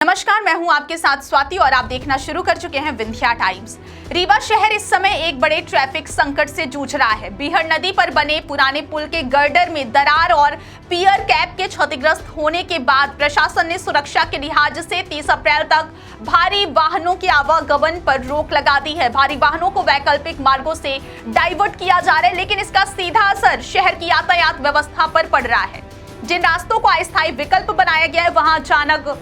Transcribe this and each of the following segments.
नमस्कार, मैं हूं आपके साथ स्वाति और आप देखना शुरू कर चुके हैं विंध्या टाइम्स। रीवा शहर इस समय एक बड़े ट्रैफिक संकट से जूझ रहा है। बीहड़ नदी पर बने पुराने पुल के गर्डर में दरार और पियर कैप के क्षतिग्रस्त होने के बाद प्रशासन ने सुरक्षा के लिहाज से 30 अप्रैल तक भारी वाहनों के आवागमन पर रोक लगा दी है। भारी वाहनों को वैकल्पिक मार्गों से डाइवर्ट किया जा रहा है, लेकिन इसका सीधा असर शहर की यातायात व्यवस्था पर पड़ रहा है। जिन रास्तों को अस्थायी विकल्प बनाया गया है, वहां अचानक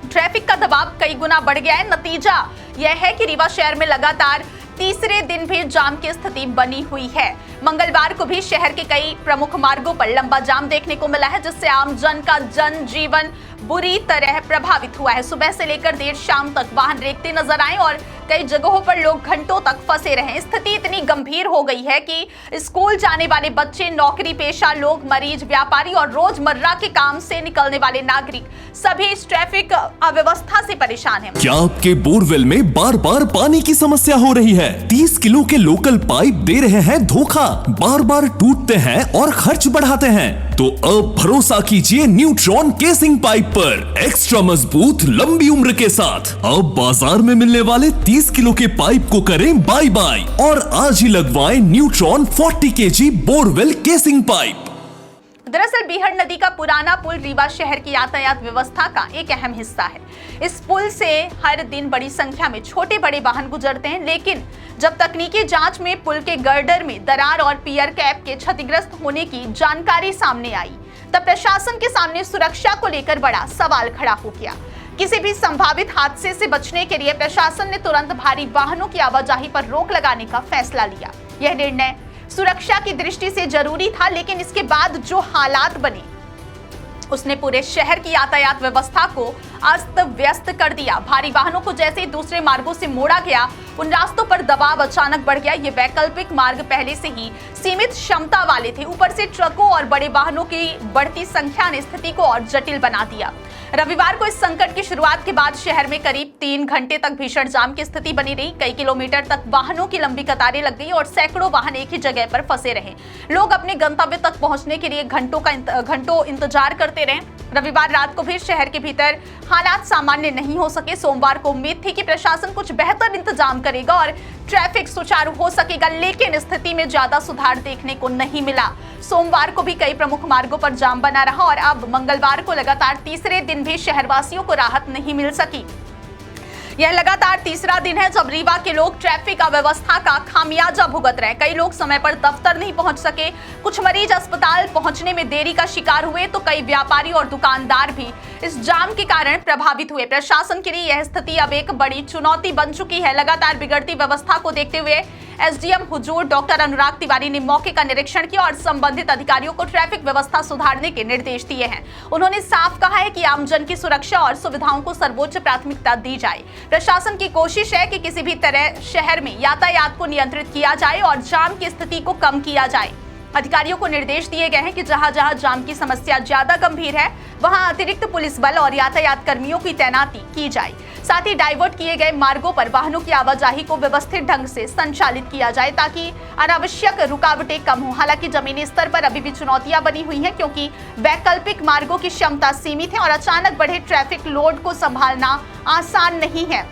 ट्रैफिक का दबाव कई गुना बढ़ गया है। नतीजा यह है कि रीवा शहर में लगातार तीसरे दिन भी जाम की स्थिति बनी हुई है। मंगलवार को भी शहर के कई प्रमुख मार्गों पर लंबा जाम देखने को मिला है, जिससे आम जन का जनजीवन बुरी तरह प्रभावित हुआ है। सुबह से लेकर देर शाम तक वाहन रेंगते नजर आए और कई जगहों पर लोग घंटों तक फंसे रहे। स्थिति इतनी गंभीर हो गई है कि स्कूल जाने वाले बच्चे, नौकरी पेशा लोग, मरीज, व्यापारी और रोजमर्रा के काम से निकलने वाले नागरिक सभी इस ट्रैफिक अव्यवस्था से परेशान हैं। क्या आपके बोरवेल में बार बार पानी की समस्या हो रही है? 30 किलो के लोकल पाइप दे रहे हैं धोखा, बार बार टूटते हैं और खर्च बढ़ाते हैं। तो अब भरोसा कीजिए न्यूट्रॉन केसिंग पाइप पर, एक्स्ट्रा मजबूत, लंबी उम्र के साथ। अब बाजार में मिलने वाले 30 किलो के पाइप को करें बाय बाय और आज ही लगवाएं neutron 40 KG borewell casing pipe. दरअसल बीहड़ नदी का पुराना पुल रीवा शहर की यातायात व्यवस्था का एक अहम हिस्सा है। इस पुल से हर दिन बड़ी संख्या में छोटे बड़े वाहन गुजरते हैं, लेकिन जब तकनीकी जांच में पुल के गर्डर में दरार और पियर कैप के क्षतिग्रस्त होने की जानकारी सामने आई, तब प्रशासन के सामने सुरक्षा को लेकर बड़ा सवाल खड़ा हो गया। किसी भी संभावित हादसे से बचने के लिए प्रशासन ने तुरंत भारी वाहनों की आवाजाही पर रोक लगाने का फैसला लिया। यह निर्णय सुरक्षा की दृष्टि से जरूरी था, लेकिन इसके बाद जो हालात बने उसने पूरे शहर की यातायात व्यवस्था को अस्त व्यस्त कर दिया। भारी वाहनों को जैसे ही दूसरे मार्गों से मोड़ा गया, उन रास्तों पर दबाव अचानक बढ़ गया। ये वैकल्पिक मार्ग पहले से ही सीमित क्षमता वाले थे, ऊपर से ट्रकों और बड़े वाहनों की बढ़ती संख्या ने स्थिति को और जटिल बना दिया। रविवार को इस संकट की शुरुआत के बाद शहर में करीब 3 घंटे तक भीषण जाम की स्थिति बनी रही। कई किलोमीटर तक वाहनों की लंबी कतारें लग गई और सैकड़ों वाहन एक ही जगह पर फंसे रहे। लोग अपने गंतव्य तक पहुंचने के लिए घंटों इंतजार करते रहे। रविवार रात को भी शहर के भीतर हालात सामान्य नहीं हो सके। सोमवार को उम्मीद थी कि प्रशासन कुछ बेहतर इंतजाम करेगा और ट्रैफिक सुचारू हो सकेगा, लेकिन स्थिति में ज्यादा सुधार देखने को नहीं मिला। सोमवार को भी कई प्रमुख मार्गों पर जाम बना रहा और अब मंगलवार को लगातार तीसरे दिन भी शहरवासियों को राहत नहीं मिल सकी। यह लगातार तीसरा दिन है जब रीवा के लोग ट्रैफिक अव्यवस्था का खामियाजा भुगत रहे हैं। कई लोग समय पर दफ्तर नहीं पहुंच सके, कुछ मरीज अस्पताल पहुंचने में देरी का शिकार हुए, तो कई व्यापारी और दुकानदार भी इस जाम के कारण प्रभावित हुए। प्रशासन के लिए यह स्थिति अब एक बड़ी चुनौती बन चुकी है। लगातार बिगड़ती व्यवस्था को देखते हुए एसडीएम हुजूर डॉक्टर अनुराग तिवारी ने मौके का निरीक्षण किया और संबंधित अधिकारियों को ट्रैफिक व्यवस्था सुधारने के निर्देश दिए हैं। उन्होंने साफ कहा है कि आमजन की सुरक्षा और सुविधाओं को सर्वोच्च प्राथमिकता दी जाए। प्रशासन की कोशिश है कि किसी भी तरह शहर में यातायात को नियंत्रित किया जाए और जाम की स्थिति को कम किया जाए। अधिकारियों को निर्देश दिए गए हैं कि जहां जहां जाम की समस्या ज्यादा गंभीर है, वहां अतिरिक्त पुलिस बल और यातायात कर्मियों की तैनाती की जाए। साथ ही डाइवर्ट किए गए मार्गों पर वाहनों की आवाजाही को व्यवस्थित ढंग से संचालित किया जाए ताकि अनावश्यक रुकावटें कम हो। हालांकि जमीनी स्तर पर अभी भी चुनौतियां बनी हुई हैं, क्योंकि वैकल्पिक मार्गों की क्षमता सीमित है और अचानक बढ़े ट्रैफिक लोड को संभालना आसान नहीं है।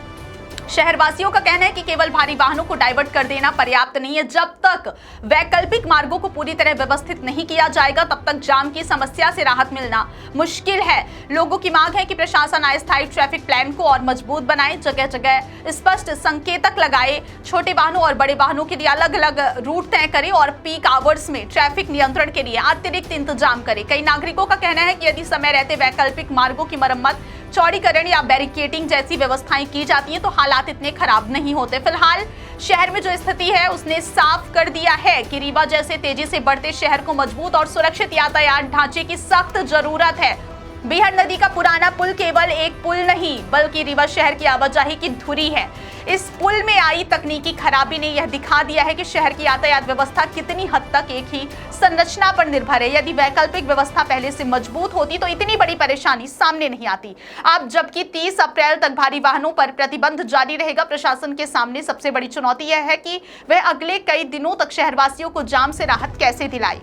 शहरवासियों का कहना है कि केवल भारी वाहनों को डाइवर्ट कर देना पर्याप्त नहीं है। जब तक वैकल्पिक मार्गों को पूरी तरह व्यवस्थित नहीं किया जाएगा, तब तक जाम की समस्या से राहत मिलना मुश्किल है। लोगों की मांग है कि प्रशासन अस्थायी ट्रैफिक प्लान को और मजबूत बनाए, जगह जगह स्पष्ट संकेतक लगाए, छोटे वाहनों और बड़े वाहनों के लिए अलग अलग रूट तय करे और पीक आवर्स में ट्रैफिक नियंत्रण के लिए अतिरिक्त इंतजाम करे। कई नागरिकों का कहना है कि यदि समय रहते वैकल्पिक मार्गों की मरम्मत, चौड़ीकरण या बैरिकेडिंग जैसी व्यवस्थाएं की जाती हैं, तो हालात इतने खराब नहीं होते। फिलहाल शहर में जो स्थिति है उसने साफ कर दिया है कि रीवा जैसे तेजी से बढ़ते शहर को मजबूत और सुरक्षित यातायात ढांचे की सख्त जरूरत है। बीहड़ नदी का पुराना पुल केवल एक पुल नहीं, बल्कि रीवा शहर की आवाजाही की धुरी है। इस पुल में आई तकनीकी खराबी ने यह दिखा दिया है कि शहर की यातायात व्यवस्था कितनी हद तक एक ही संरचना पर निर्भर है। यदि वैकल्पिक व्यवस्था पहले से मजबूत होती तो इतनी बड़ी परेशानी सामने नहीं आती। अब जबकि 30 अप्रैल तक भारी वाहनों पर प्रतिबंध जारी रहेगा, प्रशासन के सामने सबसे बड़ी चुनौती यह है कि वह अगले कई दिनों तक शहरवासियों को जाम से राहत कैसे दिलाए।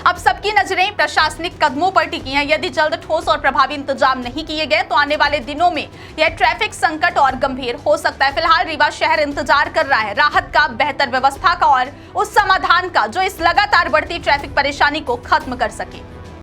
अब सबकी नजरें प्रशासनिक कदमों पर टिकी हैं। यदि जल्द ठोस और प्रभावी इंतजाम नहीं किए गए तो आने वाले दिनों में यह ट्रैफिक संकट और गंभीर हो सकता है। फिलहाल रीवा शहर इंतजार कर रहा है राहत का, बेहतर व्यवस्था का और उस समाधान का जो इस लगातार बढ़ती ट्रैफिक परेशानी को खत्म कर सके।